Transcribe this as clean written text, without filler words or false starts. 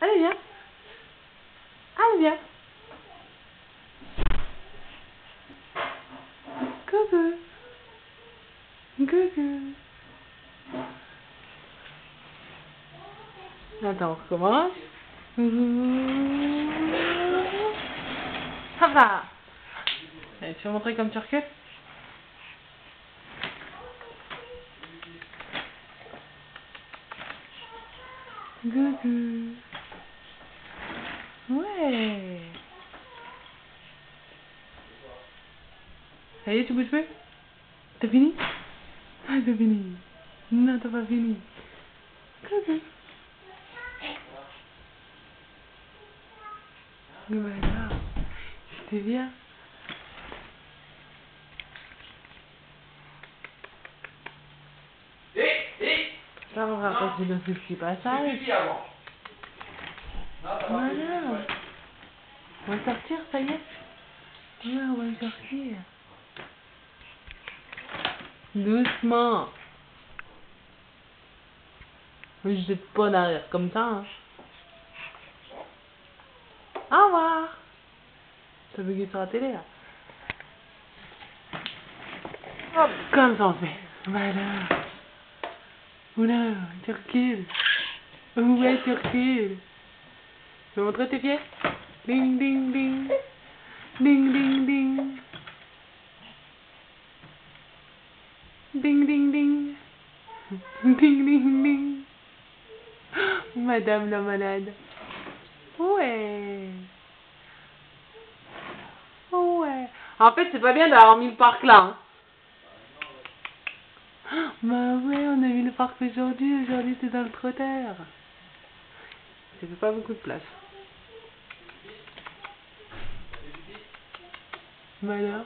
Allez, viens. Allez, viens. Coucou. Coucou. Attends, on recommence. Ça va. Allez, tu veux montrer comme tu recules? Coucou. Ouais. Ça y est, tu bouges plus? T'as fini? Ah, t'as fini. Non, t'as pas fini. Coucou. Voilà. C'était bien. Ça, on va passer dans ce petit passage. Voilà. On va sortir, ça y est? Ouais, on va sortir. Doucement. Je jette pas en arrière comme ça. Hein. Au revoir. T'as bugué sur la télé là. Hop, comme ça on fait. Voilà. Oula, tu recules. Ouais, tu recules. Tu veux montrer tes pieds? Ding, ding, ding. Ding, ding, ding. Ding, ding, ding. Ding, ding, ding. Madame la malade. Ouais. Ouais. En fait, c'est pas bien d'avoir mis le parc là. Hein. Bah ouais, on a mis le parc aujourd'hui. Aujourd'hui, c'est dans le trottoir. Ça fait pas beaucoup de place. Voilà.